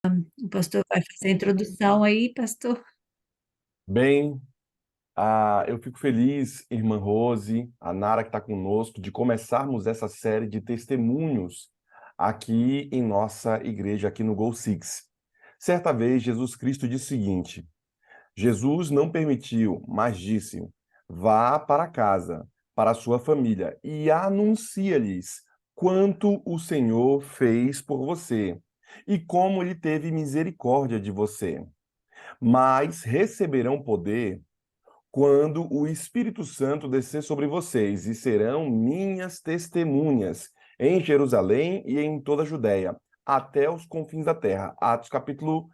O pastor vai fazer a introdução aí, pastor. Bem, eu fico feliz, irmã Rose, a Nara que está conosco, de começarmos essa série de testemunhos aqui em nossa igreja, aqui no Go Six. Certa vez, Jesus Cristo disse o seguinte: Jesus não permitiu, mas disse: vá para casa, para a sua família, e anuncia-lhes quanto o Senhor fez por você e como ele teve misericórdia de você. Mas receberão poder quando o Espírito Santo descer sobre vocês, e serão minhas testemunhas em Jerusalém e em toda a Judéia, até os confins da terra. Atos capítulo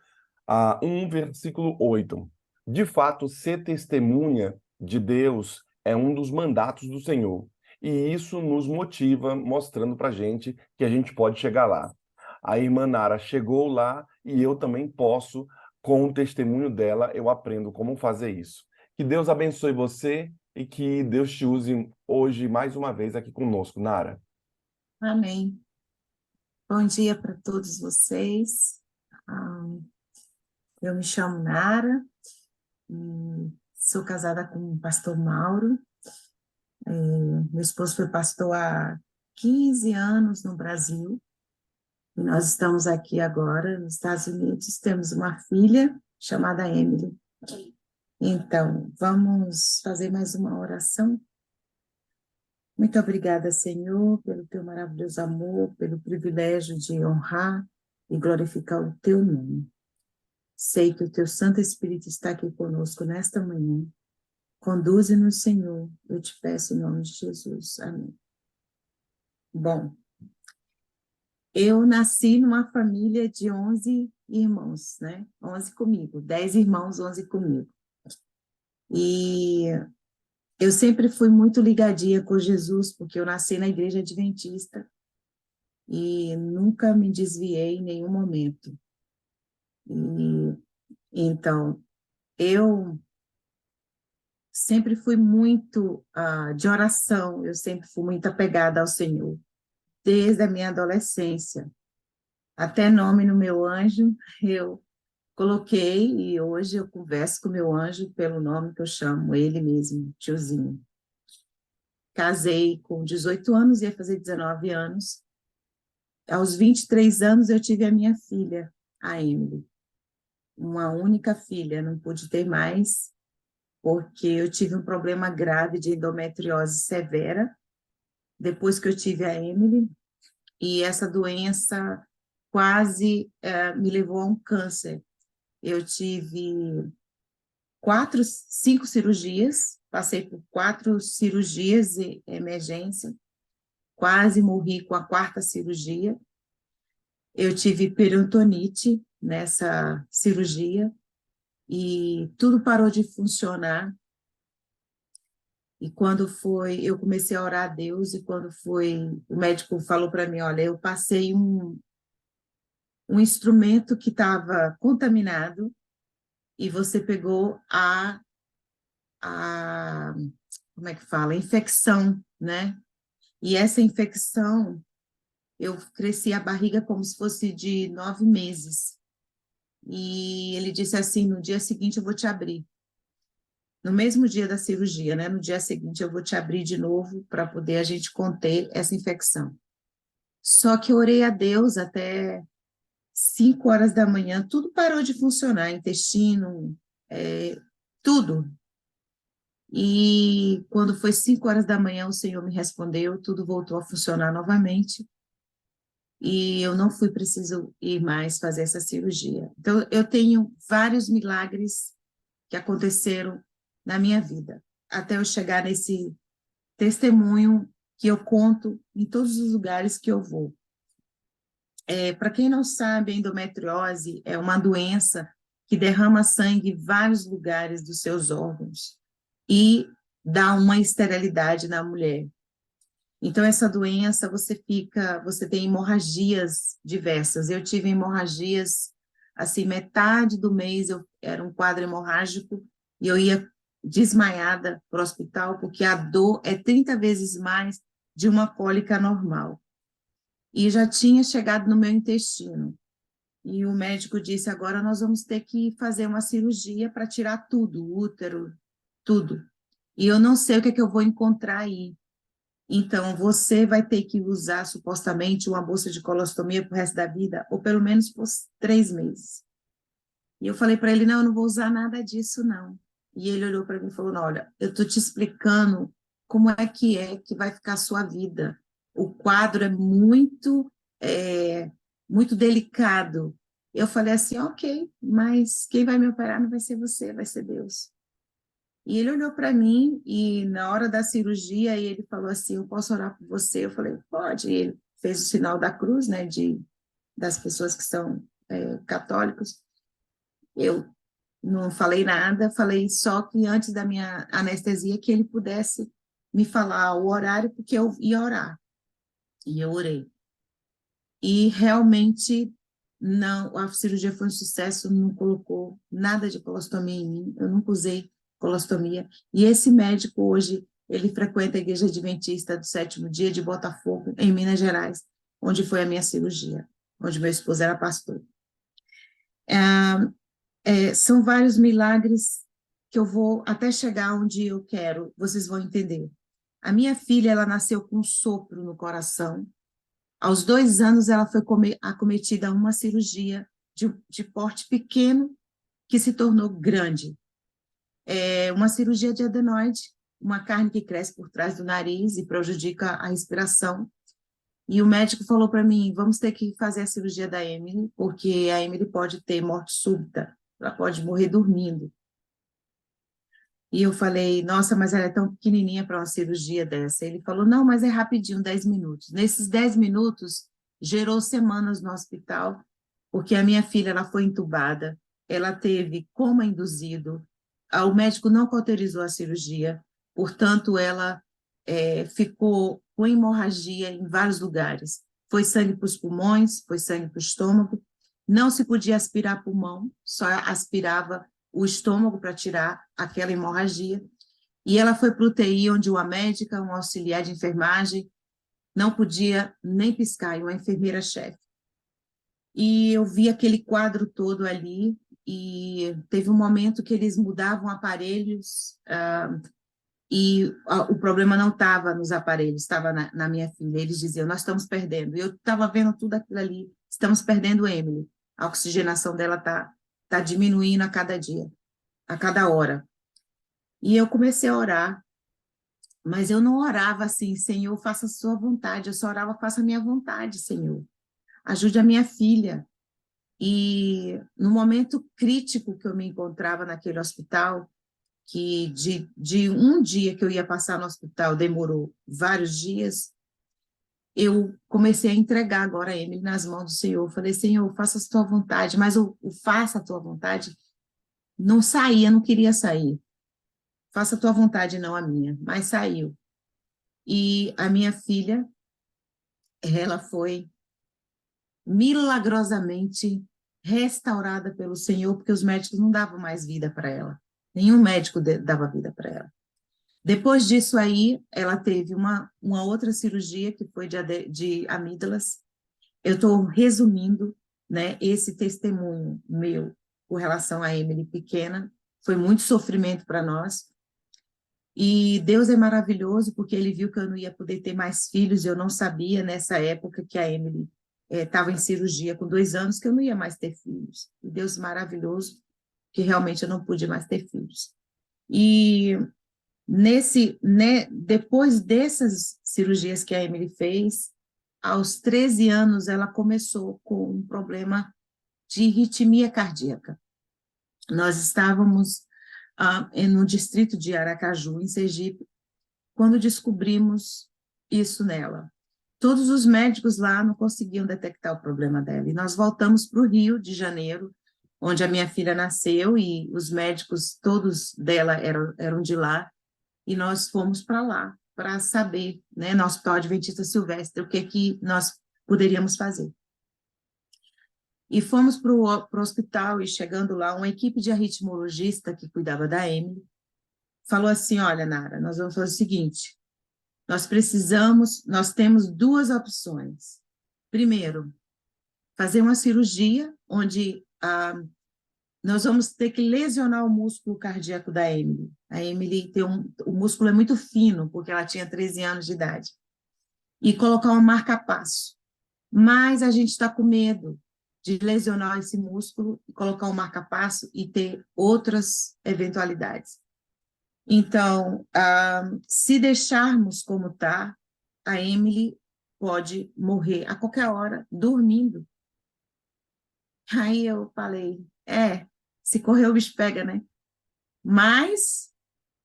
1, versículo 8. De fato, ser testemunha de Deus é um dos mandatos do Senhor. E isso nos motiva, mostrando para a gente que a gente pode chegar lá. A irmã Nara chegou lá e eu também posso, com o testemunho dela, eu aprendo como fazer isso. Que Deus abençoe você e que Deus te use hoje mais uma vez aqui conosco, Nara. Amém. Bom dia para todos vocês. Ah, eu me chamo Nara, e sou casada com o pastor Mauro. Meu esposo foi pastor há 15 anos no Brasil, e nós estamos aqui agora nos Estados Unidos. Temos uma filha chamada Emily. Então, vamos fazer mais uma oração. Muito obrigada, Senhor, pelo teu maravilhoso amor, pelo privilégio de honrar e glorificar o teu nome. Sei que o teu Santo Espírito está aqui conosco nesta manhã. Conduze-nos, Senhor, eu te peço em nome de Jesus. Amém. Bom, eu nasci numa família de 11 irmãos, né? 11 comigo, 10 irmãos, 11 comigo. E eu sempre fui muito ligadinha com Jesus, porque eu nasci na igreja adventista e nunca me desviei em nenhum momento. E, então, eu sempre fui muito de oração, eu sempre fui muito apegada ao Senhor, desde a minha adolescência. Até nome no meu anjo eu coloquei, e hoje eu converso com o meu anjo pelo nome que eu chamo, ele mesmo, tiozinho. Casei com 18 anos, ia fazer 19 anos. Aos 23 anos eu tive a minha filha, a Emily. Uma única filha, não pude ter mais, porque eu tive um problema grave de endometriose severa, depois que eu tive a Emily, e essa doença quase me levou a um câncer. Eu tive 5 cirurgias, passei por 4 cirurgias de emergência, quase morri com a 4ª cirurgia. Eu tive peritonite nessa cirurgia, e tudo parou de funcionar. E quando foi, eu comecei a orar a Deus, e quando foi, o médico falou para mim, olha, eu passei um instrumento que estava contaminado, e você pegou como é que fala? Infecção, né? E essa infecção, eu cresci a barriga como se fosse de 9 meses. E ele disse assim, no dia seguinte eu vou te abrir. No mesmo dia da cirurgia, né? No dia seguinte eu vou te abrir de novo para poder a gente conter essa infecção. Só que eu orei a Deus até 5 horas da manhã, tudo parou de funcionar, intestino, tudo. E quando foi 5 horas da manhã, o Senhor me respondeu, tudo voltou a funcionar novamente, e eu não fui preciso ir mais fazer essa cirurgia. Então, eu tenho vários milagres que aconteceram na minha vida, até eu chegar nesse testemunho que eu conto em todos os lugares que eu vou. Para quem não sabe, a endometriose é uma doença que derrama sangue em vários lugares dos seus órgãos e dá uma esterilidade na mulher. Então, essa doença, você tem hemorragias diversas. Eu tive hemorragias, assim, metade do mês era um quadro hemorrágico, e eu ia desmaiada para o hospital, porque a dor é 30 vezes mais de uma cólica normal. E já tinha chegado no meu intestino. E o médico disse, agora nós vamos ter que fazer uma cirurgia para tirar tudo, o útero, tudo. E eu não sei o que é que eu vou encontrar aí. Então, você vai ter que usar, supostamente, uma bolsa de colostomia para o resto da vida, ou pelo menos por 3 meses. E eu falei para ele, não, eu não vou usar nada disso, não. E ele olhou para mim e falou, não, olha, eu estou te explicando como é que vai ficar a sua vida. O quadro é, muito delicado. Eu falei assim, ok, mas quem vai me operar não vai ser você, vai ser Deus. E ele olhou para mim e na hora da cirurgia ele falou assim, eu posso orar por você? Eu falei, pode. E ele fez o sinal da cruz, né, das pessoas que são católicos. Eu não falei nada, falei só que antes da minha anestesia que ele pudesse me falar o horário, porque eu ia orar. E eu orei. E realmente não, a cirurgia foi um sucesso, não colocou nada de colostomia em mim, eu nunca usei colostomia. E esse médico hoje, ele frequenta a Igreja Adventista do Sétimo Dia de Botafogo, em Minas Gerais, onde foi a minha cirurgia, onde meu esposo era pastor. São vários milagres que eu vou até chegar onde eu quero, vocês vão entender. A minha filha, ela nasceu com um sopro no coração. Aos 2 anos, ela foi acometida a uma cirurgia de porte pequeno que se tornou grande. Uma cirurgia de adenoide, uma carne que cresce por trás do nariz e prejudica a respiração. E o médico falou para mim, vamos ter que fazer a cirurgia da Emily, porque a Emily pode ter morte súbita, ela pode morrer dormindo. E eu falei, nossa, mas ela é tão pequenininha para uma cirurgia dessa. Ele falou, não, mas é rapidinho, 10 minutos. Nesses 10 minutos, gerou semanas no hospital, porque a minha filha ela foi entubada, ela teve coma induzido, o médico não cauterizou a cirurgia, portanto, ela ficou com hemorragia em vários lugares. Foi sangue para os pulmões, foi sangue para o estômago, não se podia aspirar pulmão, só aspirava o estômago para tirar aquela hemorragia. E ela foi para o UTI, onde uma médica, um auxiliar de enfermagem, não podia nem piscar, e uma enfermeira-chefe. E eu vi aquele quadro todo ali, e teve um momento que eles mudavam aparelhos, o problema não estava nos aparelhos, estava na minha filha. Eles diziam, nós estamos perdendo. E eu estava vendo tudo aquilo ali, estamos perdendo Emily. A oxigenação dela tá diminuindo a cada dia, a cada hora. E eu comecei a orar, mas eu não orava assim, Senhor, faça a sua vontade. Eu só orava, faça a minha vontade, Senhor. Ajude a minha filha. E no momento crítico que eu me encontrava naquele hospital, que de um dia que eu ia passar no hospital demorou vários dias, eu comecei a entregar agora a Emily nas mãos do Senhor. Falei, Senhor, faça a tua vontade, mas o faça a tua vontade não saía, não queria sair. Faça a tua vontade, não a minha, mas saiu. E a minha filha, ela foi milagrosamente restaurada pelo Senhor, porque os médicos não davam mais vida para ela. Nenhum médico dava vida para ela. Depois disso aí, ela teve uma outra cirurgia, que foi de amígdalas. Eu estou resumindo, né, esse testemunho meu com relação a Emily pequena. Foi muito sofrimento para nós. E Deus é maravilhoso, porque Ele viu que eu não ia poder ter mais filhos. Eu não sabia, nessa época, que a Emily estava em cirurgia com 2 anos, que eu não ia mais ter filhos. E Deus maravilhoso, que realmente eu não pude mais ter filhos. E depois dessas cirurgias que a Emily fez, aos 13 anos, ela começou com um problema de arritmia cardíaca. Nós estávamos no distrito de Aracaju, em Sergipe, quando descobrimos isso nela. Todos os médicos lá não conseguiam detectar o problema dela. E nós voltamos para o Rio de Janeiro, onde a minha filha nasceu, e os médicos todos dela eram de lá, e nós fomos para lá para saber, né, no Hospital Adventista Silvestre, o que nós poderíamos fazer. E fomos para o hospital, e chegando lá, uma equipe de arritmologista que cuidava da Emily falou assim, olha, Nara, nós vamos fazer o seguinte, nós temos 2 opções. Primeiro, fazer uma cirurgia onde nós vamos ter que lesionar o músculo cardíaco da Emily. A Emily o músculo é muito fino, porque ela tinha 13 anos de idade. E colocar um marca-passo. Mas a gente está com medo de lesionar esse músculo, colocar um marca-passo e ter outras eventualidades. Então, se deixarmos como está, a Emily pode morrer a qualquer hora, dormindo. Aí eu falei, se correr o bicho pega, né? Mas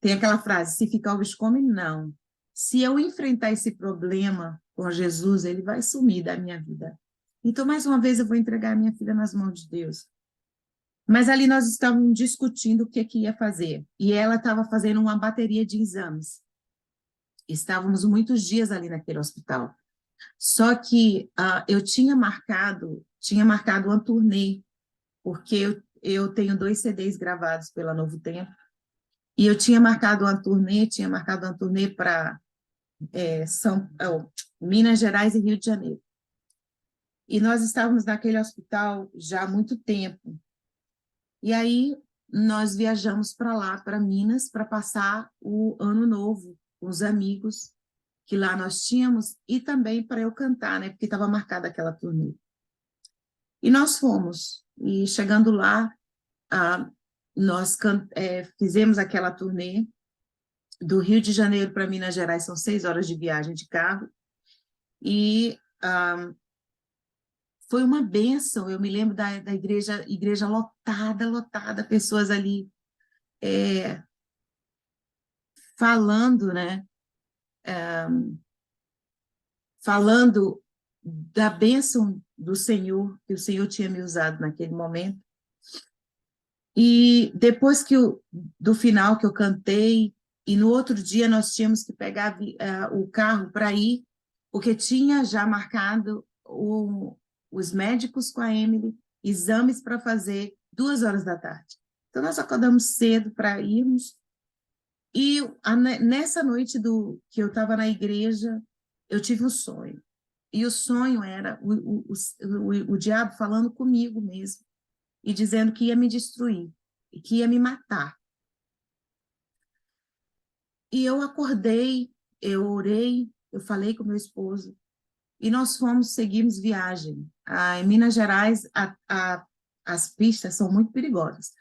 tem aquela frase, se ficar o bicho come, não. Se eu enfrentar esse problema com Jesus, ele vai sumir da minha vida. Então, mais uma vez, eu vou entregar a minha filha nas mãos de Deus. Mas ali nós estávamos discutindo o que ia fazer. E ela estava fazendo uma bateria de exames. Estávamos muitos dias ali naquele hospital. Só que eu tinha marcado uma turnê, porque eu tenho 2 CDs gravados pela Novo Tempo, e eu tinha marcado uma turnê para Minas Gerais e Rio de Janeiro. E nós estávamos naquele hospital já há muito tempo. E aí nós viajamos para lá, para Minas, para passar o Ano Novo com os amigos que lá nós tínhamos, e também para eu cantar, né? Porque estava marcada aquela turnê. E nós fomos. E chegando lá, nós fizemos aquela turnê do Rio de Janeiro para Minas Gerais, são 6 horas de viagem de carro, e foi uma bênção. Eu me lembro da igreja lotada, pessoas ali falando, né? Falando da bênção do Senhor, que o Senhor tinha me usado naquele momento. E depois do final que eu cantei, e no outro dia nós tínhamos que pegar o carro para ir, porque tinha já marcado os médicos com a Emily, exames para fazer 2 horas da tarde. Então nós acordamos cedo para irmos, e nessa noite que eu estava na igreja, eu tive um sonho. E o sonho era o diabo falando comigo mesmo, e dizendo que ia me destruir, e que ia me matar. E eu acordei, eu orei, eu falei com meu esposo, e nós seguimos viagem. Em Minas Gerais, as pistas são muito perigosas,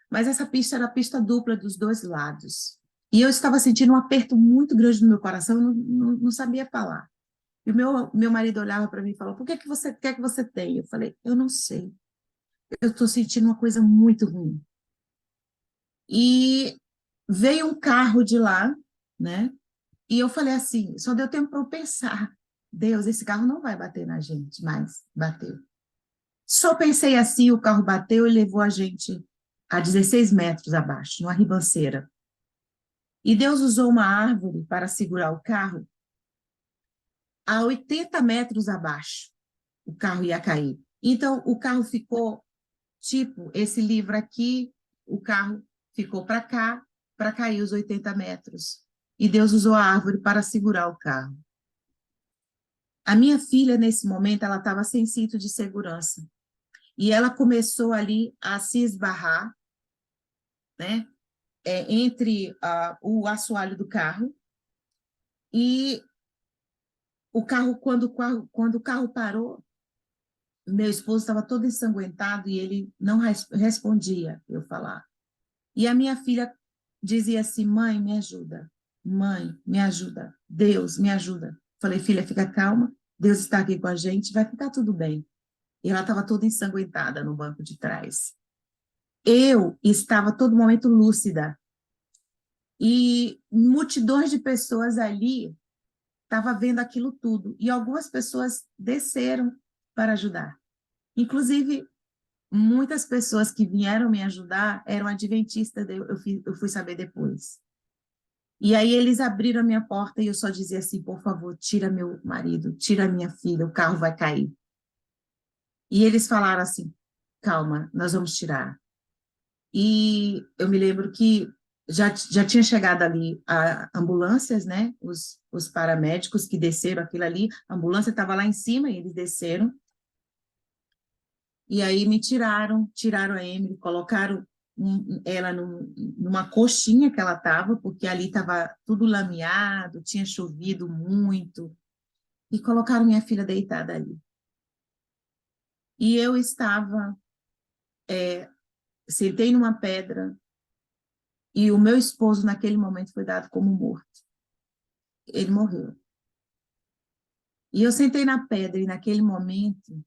mas essa pista era a pista dupla dos 2 lados. E eu estava sentindo um aperto muito grande no meu coração, eu não sabia falar. E o meu marido olhava para mim e falou, por que você quer que você tenha? Eu falei, eu não sei. Eu estou sentindo uma coisa muito ruim. E veio um carro de lá, né? E eu falei assim, só deu tempo para eu pensar, Deus, esse carro não vai bater na gente, mas bateu. Só pensei assim, o carro bateu e levou a gente a 16 metros abaixo, numa ribanceira. E Deus usou uma árvore para segurar o carro a 80 metros abaixo. O carro ia cair. Então, o carro ficou tipo, esse livro aqui, o carro ficou para cá, para cair os 80 metros. E Deus usou a árvore para segurar o carro. A minha filha, nesse momento, ela estava sem cinto de segurança. E ela começou ali a se esbarrar, né, entre o assoalho do carro. E quando o carro parou, meu esposo estava todo ensanguentado e ele não respondia eu falar. E a minha filha dizia assim, mãe, me ajuda. Mãe, me ajuda. Deus, me ajuda. Falei, filha, fica calma. Deus está aqui com a gente, vai ficar tudo bem. E ela estava toda ensanguentada no banco de trás. Eu estava todo momento lúcida. E multidões de pessoas ali estavam vendo aquilo tudo. E algumas pessoas desceram para ajudar. Inclusive, muitas pessoas que vieram me ajudar eram adventistas, eu fui saber depois. E aí eles abriram a minha porta e eu só dizia assim, por favor, tira meu marido, tira minha filha, o carro vai cair. E eles falaram assim, calma, nós vamos tirar. E eu me lembro que já tinha chegado ali ambulâncias, né? Os paramédicos que desceram aquilo ali, a ambulância estava lá em cima e eles desceram. E aí me tiraram a Emily, colocaram ela numa coxinha que ela estava, porque ali estava tudo lameado, tinha chovido muito, e colocaram minha filha deitada ali. E eu sentei numa pedra, e o meu esposo, naquele momento, foi dado como morto. Ele morreu. E eu sentei na pedra, e naquele momento,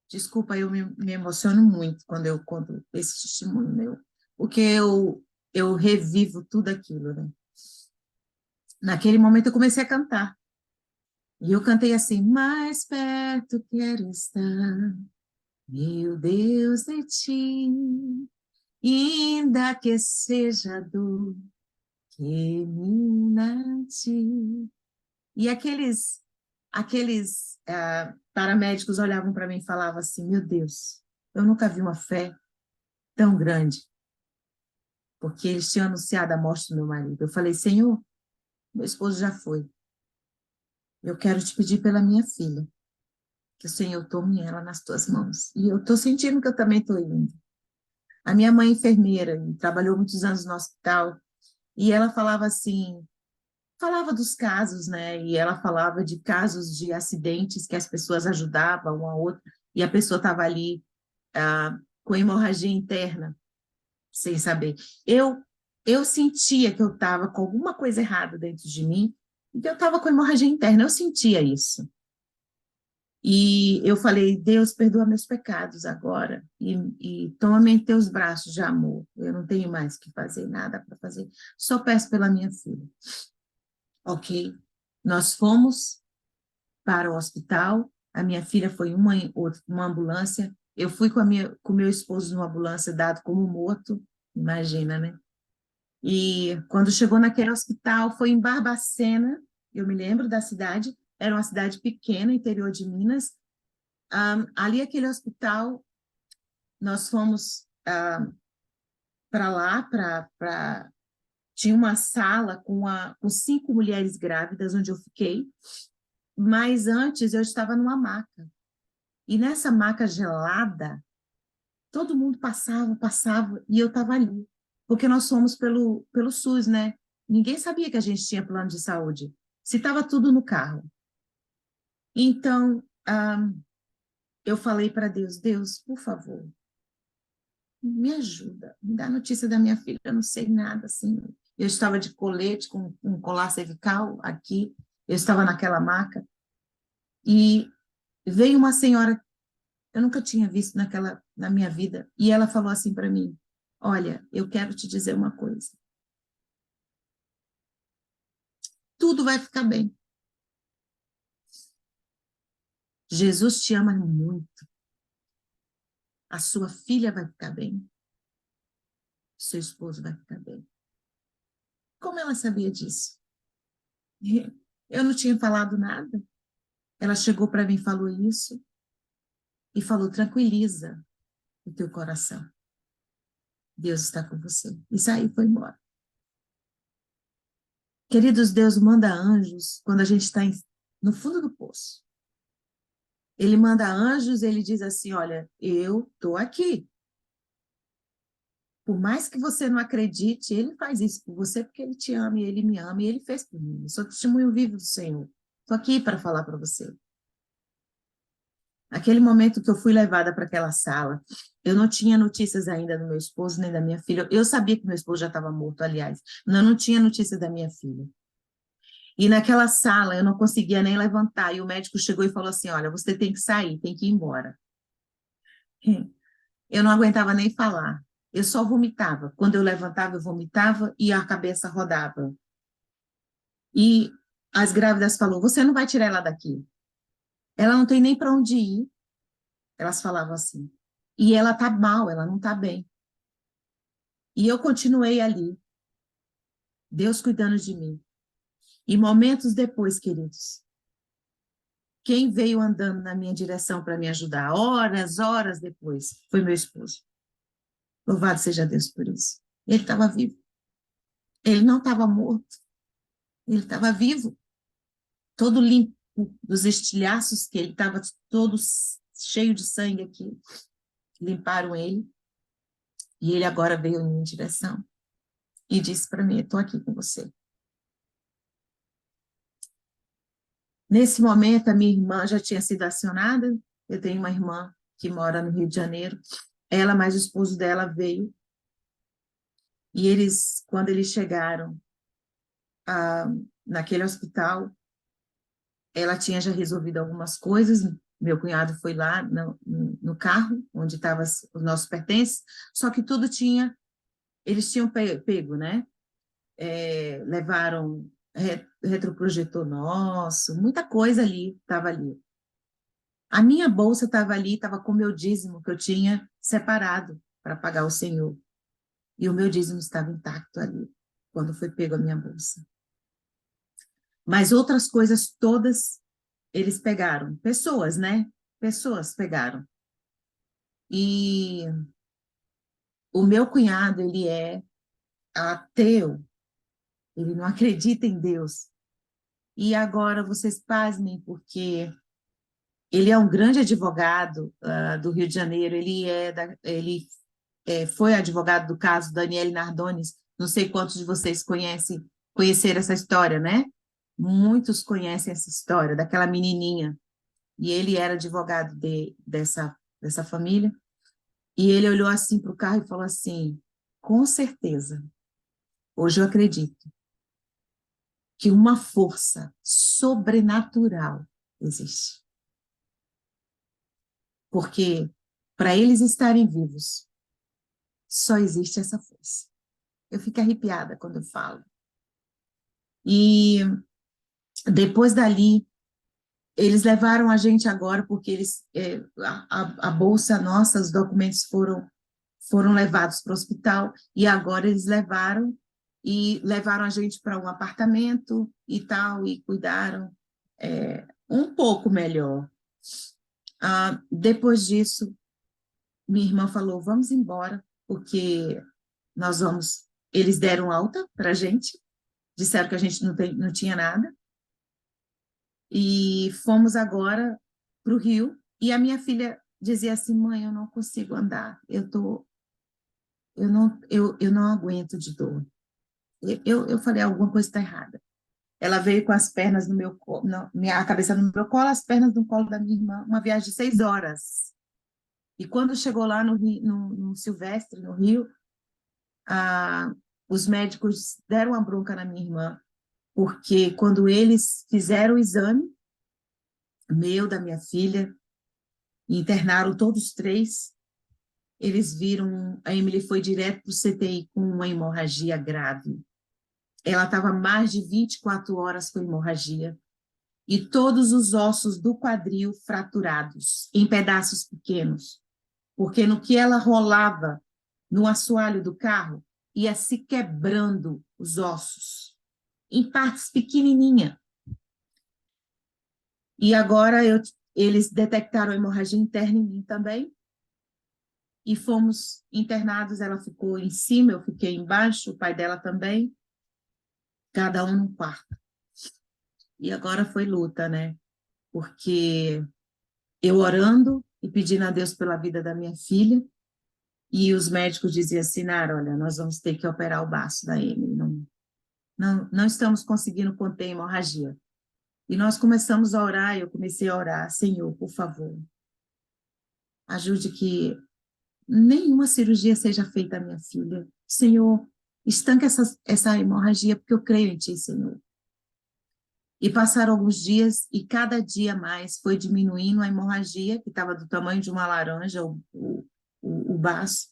desculpa, eu me emociono muito quando eu conto esse testemunho meu, porque eu revivo tudo aquilo, né? Naquele momento eu comecei a cantar. E eu cantei assim: mais perto quero estar, meu Deus, de ti, ainda que seja dor que me ti. E aqueles paramédicos olhavam para mim e falavam assim: meu Deus, eu nunca vi uma fé tão grande, porque eles tinham anunciado a morte do meu marido. Eu falei: Senhor, meu esposo já foi. Eu quero te pedir pela minha filha, que o Senhor tome ela nas tuas mãos. E eu estou sentindo que eu também estou indo. A minha mãe é enfermeira, trabalhou muitos anos no hospital, e ela falava assim, falava dos casos, né? E ela falava de casos de acidentes que as pessoas ajudavam uma a outra, e a pessoa estava ali com hemorragia interna, sem saber. Eu sentia que eu estava com alguma coisa errada dentro de mim, e que eu estava com hemorragia interna, eu sentia isso. E eu falei: Deus, perdoa meus pecados agora e toma em teus braços de amor. Eu não tenho mais que fazer, nada para fazer. Só peço pela minha filha. Ok. Nós fomos para o hospital. A minha filha foi uma ambulância. Eu fui com meu esposo numa ambulância dado como morto. Imagina, né? E quando chegou naquele hospital, foi em Barbacena. Eu me lembro da cidade. Era uma cidade pequena, interior de Minas. Ali, aquele hospital, nós fomos para lá, tinha uma sala com 5 mulheres grávidas, onde eu fiquei, mas antes eu estava numa maca. E nessa maca gelada, todo mundo passava, e eu estava ali, porque nós fomos pelo SUS, né? Ninguém sabia que a gente tinha plano de saúde, se estava tudo no carro. Então, eu falei para Deus: Deus, por favor, me ajuda, me dá notícia da minha filha, eu não sei nada, assim. Eu estava de colete, com um colar cervical aqui, eu estava naquela maca, e veio uma senhora, eu nunca tinha visto na minha vida, e ela falou assim para mim: olha, eu quero te dizer uma coisa, tudo vai ficar bem. Jesus te ama muito, a sua filha vai ficar bem, seu esposo vai ficar bem. Como ela sabia disso? Eu não tinha falado nada. Ela chegou para mim e falou isso, e falou: tranquiliza o teu coração, Deus está com você. E saiu, foi embora. Queridos, Deus manda anjos quando a gente está no fundo do poço. Ele manda anjos, ele diz assim: olha, eu estou aqui. Por mais que você não acredite, ele faz isso por você porque ele te ama e ele me ama e ele fez por mim. Eu sou testemunho vivo do Senhor. Estou aqui para falar para você. Aquele momento que eu fui levada para aquela sala, eu não tinha notícias ainda do meu esposo nem da minha filha. Eu sabia que meu esposo já estava morto, aliás. Não tinha notícia da minha filha. E naquela sala eu não conseguia nem levantar. E o médico chegou e falou assim: olha, você tem que sair, tem que ir embora. Eu não aguentava nem falar. Eu só vomitava. Quando eu levantava, eu vomitava e a cabeça rodava. E as grávidas falaram: você não vai tirar ela daqui. Ela não tem nem para onde ir. Elas falavam assim. E ela tá mal, ela não tá bem. E eu continuei ali, Deus cuidando de mim. E momentos depois, queridos, quem veio andando na minha direção para me ajudar, horas depois, foi meu esposo. Louvado seja Deus por isso. Ele estava vivo. Ele não estava morto. Ele estava vivo, todo limpo, dos estilhaços, que ele estava todo cheio de sangue aqui. Limparam ele, e ele agora veio em minha direção e disse para mim: estou aqui com você. Nesse momento, a minha irmã já tinha sido acionada. Eu tenho uma irmã que mora no Rio de Janeiro. Ela, mais o esposo dela, veio. E eles, quando eles chegaram naquele hospital, ela tinha já resolvido algumas coisas. Meu cunhado foi lá no carro, onde estavam os nossos pertences, só que tudo tinha, eles tinham pego, né? Levaram retroprojetor nosso, muita coisa ali, estava ali. A minha bolsa estava ali, estava com o meu dízimo que eu tinha separado para pagar ao Senhor. E o meu dízimo estava intacto ali, quando foi pego a minha bolsa. Mas outras coisas todas, eles pegaram. Pessoas, né? Pessoas pegaram. E o meu cunhado, ele é ateu. Ele não acredita em Deus. E agora vocês pasmem, porque ele é um grande advogado do Rio de Janeiro. Ele foi advogado do caso Daniele Nardones. Não sei quantos de vocês conheceram essa história, né? Muitos conhecem essa história daquela menininha. E ele era advogado dessa família. E ele olhou assim para o carro e falou assim: com certeza, hoje eu acredito que uma força sobrenatural existe. Porque para eles estarem vivos, só existe essa força. Eu fico arrepiada quando eu falo. E depois dali, eles levaram a gente agora, porque a bolsa nossa, os documentos foram levados para o hospital, e agora eles levaram a gente para um apartamento e tal, e cuidaram um pouco melhor. Depois disso, minha irmã falou: vamos embora, porque eles deram alta para a gente, disseram que a gente não tinha nada, e fomos agora para o Rio, e a minha filha dizia assim: mãe, eu não consigo andar, eu não aguento de dor. Eu falei: alguma coisa está errada. Ela veio com as pernas no meu colo, a cabeça no meu colo, as pernas no colo da minha irmã, uma viagem de 6 horas. E quando chegou lá no Silvestre, no Rio, os médicos deram uma bronca na minha irmã, porque quando eles fizeram o exame, da minha filha, e internaram todos 3, eles viram, a Emily foi direto para o CTI com uma hemorragia grave. Ela estava mais de 24 horas com hemorragia, e todos os ossos do quadril fraturados, em pedaços pequenos, porque no que ela rolava no assoalho do carro, ia se quebrando os ossos, em partes pequenininhas. E agora eles detectaram a hemorragia interna em mim também, e fomos internados. Ela ficou em cima, eu fiquei embaixo, o pai dela também, cada um num quarto. E agora foi luta, né? Porque eu orando e pedindo a Deus pela vida da minha filha, e os médicos diziam assim: Nara, olha, nós vamos ter que operar o baço da Emily, não estamos conseguindo conter a hemorragia. E nós começamos a orar, eu comecei a orar: Senhor, por favor, ajude que nenhuma cirurgia seja feita à minha filha. Senhor, estanque essa hemorragia, porque eu creio em Ti, Senhor. E passaram alguns dias, e cada dia mais foi diminuindo a hemorragia, que estava do tamanho de uma laranja, o baço,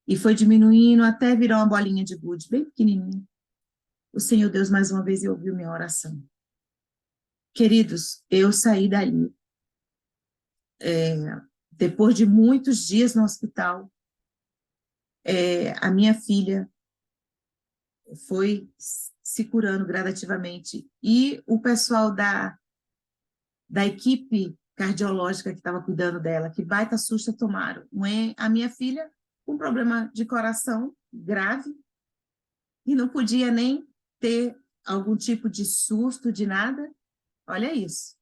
e foi diminuindo até virar uma bolinha de gude, bem pequenininha. O Senhor Deus, mais uma vez, ouviu minha oração. Queridos, eu saí dali, depois de muitos dias no hospital, a minha filha foi se curando gradativamente, e o pessoal da equipe cardiológica que estava cuidando dela, que baita susto tomaram. A minha filha com problema de coração grave, e não podia nem ter algum tipo de susto, de nada. Olha isso.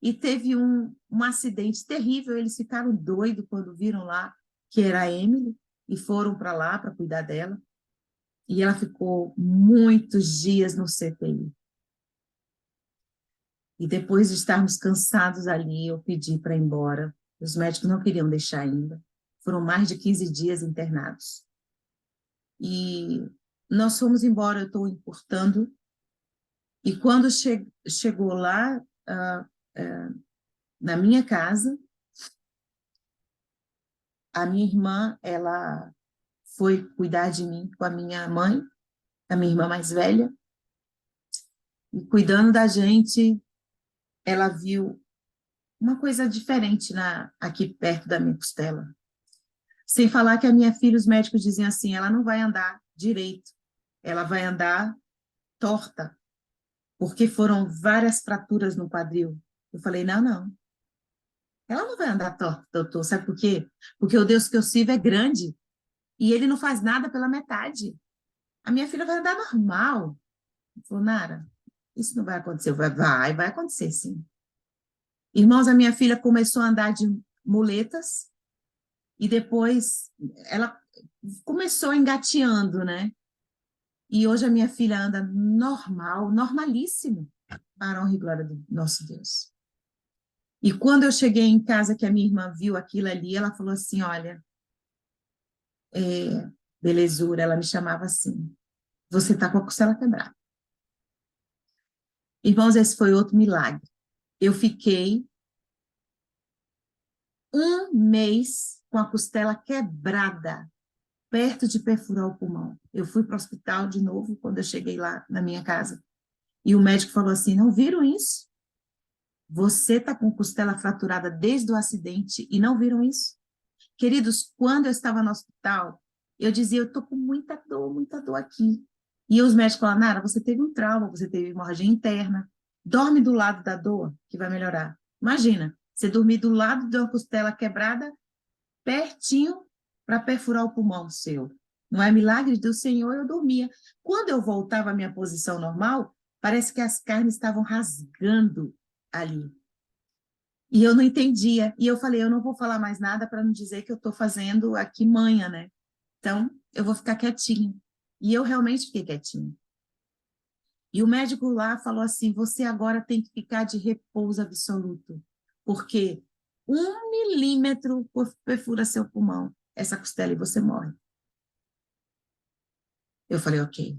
e teve um acidente terrível. Eles ficaram doidos quando viram lá que era a Emily e foram para lá para cuidar dela. E ela ficou muitos dias no CTI. E depois de estarmos cansados ali, eu pedi para ir embora. Os médicos não queriam deixar ainda. Foram mais de 15 dias internados. E nós fomos embora, eu estou encurtando. E quando chegou lá, na minha casa, a minha irmã, ela foi cuidar de mim com a minha mãe, a minha irmã mais velha, e cuidando da gente, ela viu uma coisa diferente aqui perto da minha costela. Sem falar que a minha filha, os médicos diziam assim, ela não vai andar direito, ela vai andar torta, porque foram várias fraturas no quadril. Eu falei, não, não, ela não vai andar torta, doutor, sabe por quê? Porque o Deus que eu sirvo é grande, e ele não faz nada pela metade. A minha filha vai andar normal. Ele falou, Nara, isso não vai acontecer. Vai acontecer, sim. Irmãos, a minha filha começou a andar de muletas, e depois ela começou engateando, né? E hoje a minha filha anda normal, normalíssimo, para a honra e glória do nosso Deus. E quando eu cheguei em casa, que a minha irmã viu aquilo ali, ela falou assim, olha, belezura, ela me chamava assim, você está com a costela quebrada. Irmãos, esse foi outro milagre. Eu fiquei 1 mês com a costela quebrada, perto de perfurar o pulmão. Eu fui para o hospital de novo, quando eu cheguei lá na minha casa. E o médico falou assim, não viram isso? Você está com costela fraturada desde o acidente e não viram isso? Queridos, quando eu estava no hospital, eu dizia, eu estou com muita dor aqui. E os médicos falaram, Nara, você teve um trauma, você teve hemorragia interna, dorme do lado da dor, que vai melhorar. Imagina, você dormir do lado de uma costela quebrada, pertinho, para perfurar o pulmão seu. Não é milagre do Senhor, eu dormia. Quando eu voltava à minha posição normal, parece que as carnes estavam rasgando ali. E eu não entendia. E eu falei, eu não vou falar mais nada para não dizer que eu estou fazendo aqui manha, né? Então, eu vou ficar quietinha. E eu realmente fiquei quietinha. E o médico lá falou assim, você agora tem que ficar de repouso absoluto, porque 1 milímetro perfura seu pulmão, essa costela, e você morre. Eu falei, ok.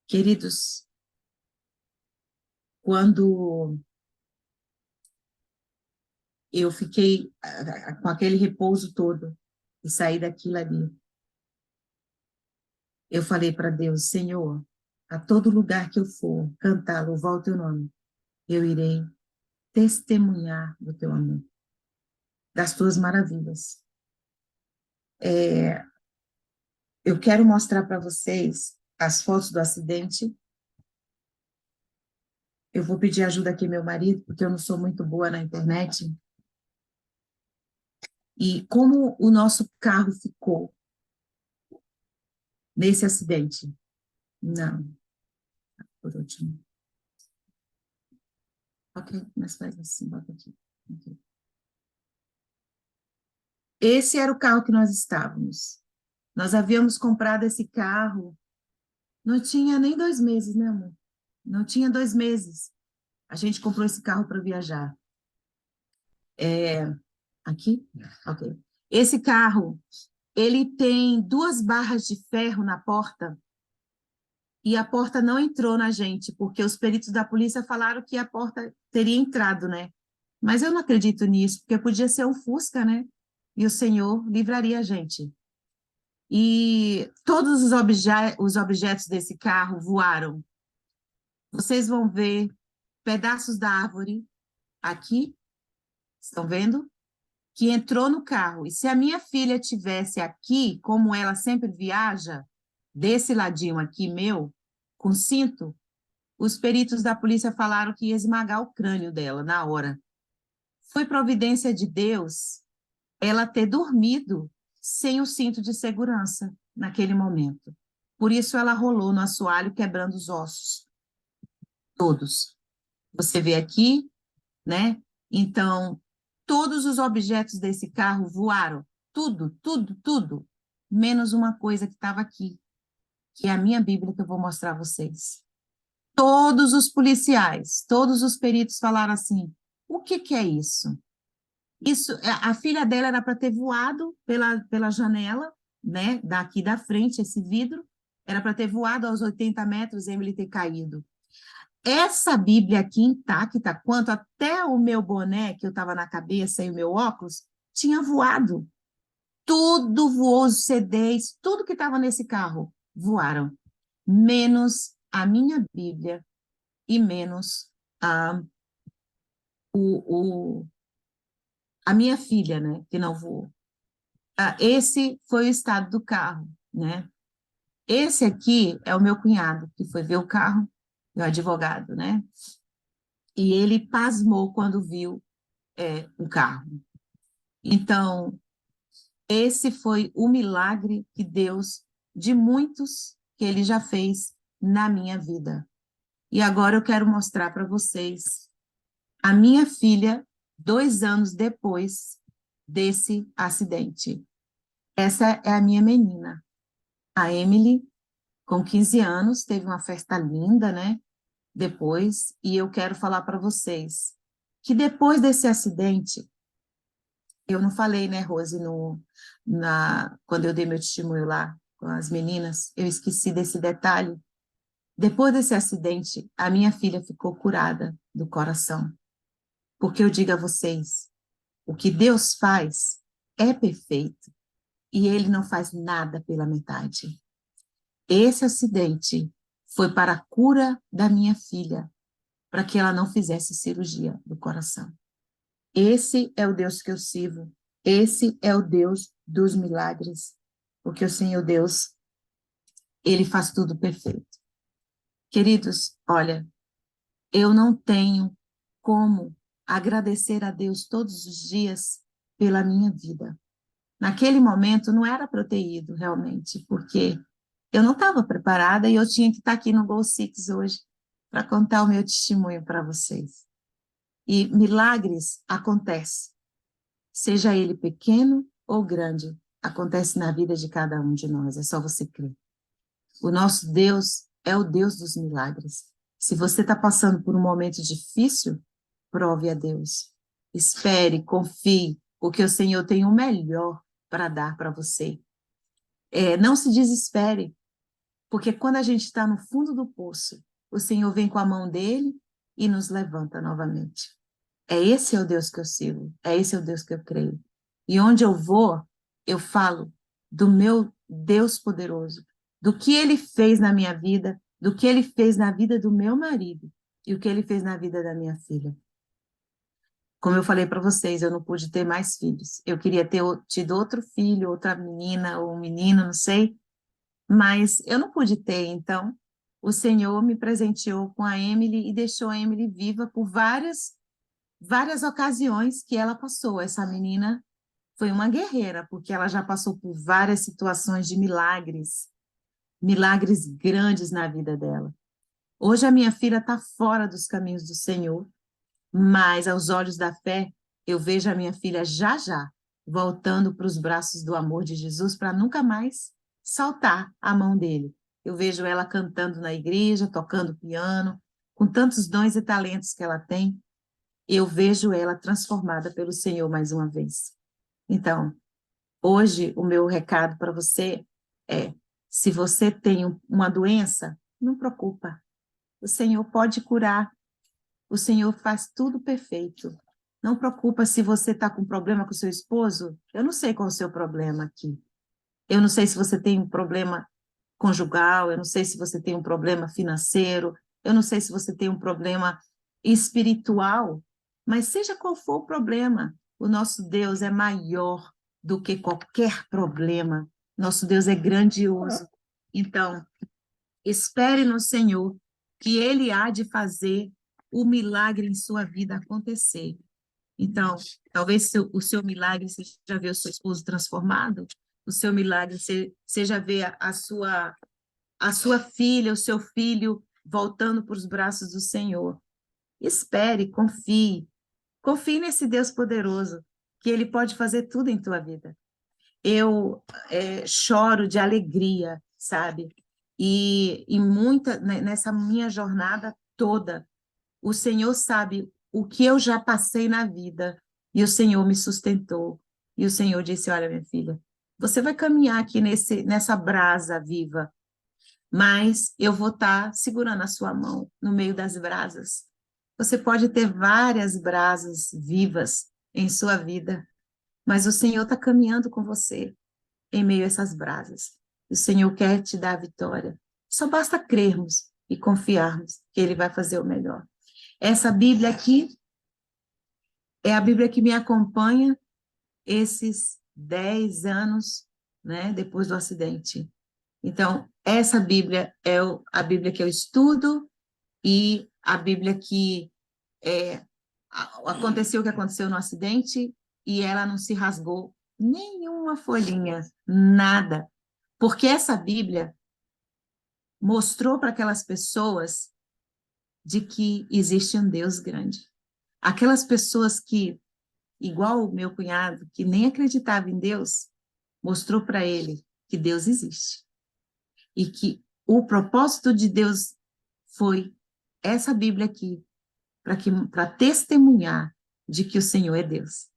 Queridos, quando eu fiquei com aquele repouso todo e saí daquilo ali, eu falei para Deus, Senhor, a todo lugar que eu for cantar, louvar o teu nome, eu irei testemunhar do teu amor, das tuas maravilhas. Eu quero mostrar para vocês as fotos do acidente. Eu vou pedir ajuda aqui meu marido, porque eu não sou muito boa na internet. E como o nosso carro ficou nesse acidente? Não, por último. Ok, mas faz assim, bota aqui. Okay. Esse era o carro que nós estávamos. Nós havíamos comprado esse carro, não tinha nem 2 meses, né, amor? Não tinha 2 meses. A gente comprou esse carro para viajar. Aqui? Ok. Esse carro, ele tem 2 barras de ferro na porta e a porta não entrou na gente, porque os peritos da polícia falaram que a porta teria entrado, né? Mas eu não acredito nisso, porque podia ser um Fusca, né? E o Senhor livraria a gente. E todos os objetos desse carro voaram. Vocês vão ver pedaços da árvore aqui, estão vendo? Que entrou no carro. E se a minha filha tivesse aqui, como ela sempre viaja, desse ladinho aqui meu, com cinto, os peritos da polícia falaram que ia esmagar o crânio dela na hora. Foi providência de Deus ela ter dormido sem o cinto de segurança naquele momento. Por isso ela rolou no assoalho, quebrando os ossos. Todos. Você vê aqui né? Então, todos os objetos desse carro voaram, tudo, tudo, tudo, menos uma coisa que estava aqui, que é a minha Bíblia que eu vou mostrar a vocês. Todos os policiais, todos os peritos falaram assim: o que que é isso? Isso, a filha dela era para ter voado pela janela, né, daqui da frente, esse vidro, era para ter voado aos 80 metros e Emily ter caído. Essa Bíblia aqui intacta, quanto até o meu boné, que eu estava na cabeça, e o meu óculos, tinha voado. Tudo voou, os CDs, tudo que estava nesse carro voaram, menos a minha Bíblia e menos a, o, a minha filha, né, que não voou. Esse foi o estado do carro, né? Esse aqui é o meu cunhado, que foi ver o carro, meu advogado, né? E ele pasmou quando viu o carro. Então, esse foi o milagre que Deus, de muitos, que ele já fez na minha vida. E agora eu quero mostrar para vocês a minha filha, 2 anos depois desse acidente. Essa é a minha menina, a Emily, com 15 anos, teve uma festa linda, né? Depois, e eu quero falar para vocês que depois desse acidente, eu não falei, né, Rose, quando eu dei meu testemunho lá com as meninas, eu esqueci desse detalhe. Depois desse acidente, a minha filha ficou curada do coração. Porque eu digo a vocês, o que Deus faz é perfeito e ele não faz nada pela metade. Esse acidente foi para a cura da minha filha, para que ela não fizesse cirurgia do coração. Esse é o Deus que eu sirvo. Esse é o Deus dos milagres. Porque o Senhor Deus, ele faz tudo perfeito. Queridos, olha, eu não tenho como agradecer a Deus todos os dias pela minha vida. Naquele momento não era para eu ter ido realmente, porque eu não estava preparada e eu tinha que estar aqui no Goal Six hoje para contar o meu testemunho para vocês. E milagres acontecem, seja ele pequeno ou grande, acontece na vida de cada um de nós, é só você crer. O nosso Deus é o Deus dos milagres. Se você está passando por um momento difícil, prove a Deus. Espere, confie, porque o Senhor tem o melhor para dar para você. Não se desespere, porque quando a gente está no fundo do poço, o Senhor vem com a mão dele e nos levanta novamente. Esse é o Deus que eu sirvo, esse é o Deus que eu creio. E onde eu vou, eu falo do meu Deus poderoso, do que ele fez na minha vida, do que ele fez na vida do meu marido e o que ele fez na vida da minha filha. Como eu falei para vocês, eu não pude ter mais filhos. Eu queria ter tido outro filho, outra menina ou um menino, não sei, mas eu não pude ter, então o Senhor me presenteou com a Emily e deixou a Emily viva por várias ocasiões que ela passou. Essa menina foi uma guerreira, porque ela já passou por várias situações de milagres, milagres grandes na vida dela. Hoje a minha filha está fora dos caminhos do Senhor, mas aos olhos da fé, eu vejo a minha filha já voltando para os braços do amor de Jesus para nunca mais saltar a mão dele. Eu vejo ela cantando na igreja, tocando piano, com tantos dons e talentos que ela tem, eu vejo ela transformada pelo Senhor mais uma vez. Então, hoje o meu recado para você é: se você tem uma doença, não preocupa. O Senhor pode curar. O Senhor faz tudo perfeito. Não preocupa se você está com problema com seu esposo. Eu não sei qual é o seu problema aqui. Eu não sei se você tem um problema conjugal, eu não sei se você tem um problema financeiro, eu não sei se você tem um problema espiritual, mas seja qual for o problema, o nosso Deus é maior do que qualquer problema. Nosso Deus é grandioso. Então, espere no Senhor, que Ele há de fazer o milagre em sua vida acontecer. Então, talvez o seu milagre seja ver o seu esposo transformado, o seu milagre seja ver a sua filha, o seu filho voltando para os braços do Senhor. Espere, confie, Confie nesse Deus poderoso, que Ele pode fazer tudo em tua vida. Eu choro de alegria, sabe? E nessa minha jornada toda, o Senhor sabe o que eu já passei na vida, e o Senhor me sustentou. E o Senhor disse: olha, minha filha, você vai caminhar aqui nessa brasa viva, mas eu vou estar segurando a sua mão no meio das brasas. Você pode ter várias brasas vivas em sua vida, mas o Senhor está caminhando com você em meio a essas brasas. O Senhor quer te dar a vitória. Só basta crermos e confiarmos que Ele vai fazer o melhor. Essa Bíblia aqui é a Bíblia que me acompanha esses 10 anos, né, depois do acidente. Então, essa Bíblia é a Bíblia que eu estudo e a Bíblia que aconteceu o que aconteceu no acidente e ela não se rasgou nenhuma folhinha, nada. Porque essa Bíblia mostrou para aquelas pessoas de que existe um Deus grande. Aquelas pessoas que, igual o meu cunhado, que nem acreditava em Deus, mostrou para ele que Deus existe. E que o propósito de Deus foi essa Bíblia aqui, para testemunhar de que o Senhor é Deus.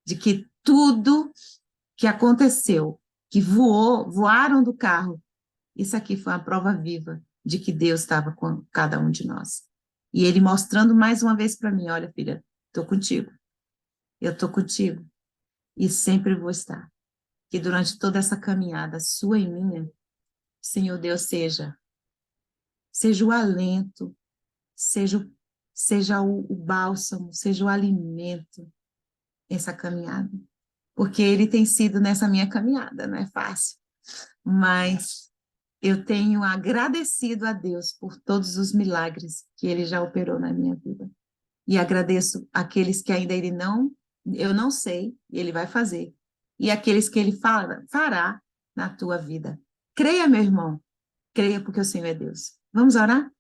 De que tudo que aconteceu, que voaram do carro, isso aqui foi uma prova viva de que Deus estava com cada um de nós. E Ele mostrando mais uma vez para mim: olha, filha, estou contigo. Eu estou contigo. E sempre vou estar. Que durante toda essa caminhada, sua e minha, Senhor Deus, seja o alento, seja o bálsamo, seja o alimento nessa caminhada. Porque Ele tem sido nessa minha caminhada, não é fácil. Mas eu tenho agradecido a Deus por todos os milagres que Ele já operou na minha vida. E agradeço aqueles que ainda eu não sei, e Ele vai fazer. E aqueles que Ele fará na tua vida. Creia, meu irmão. Creia, porque o Senhor é Deus. Vamos orar?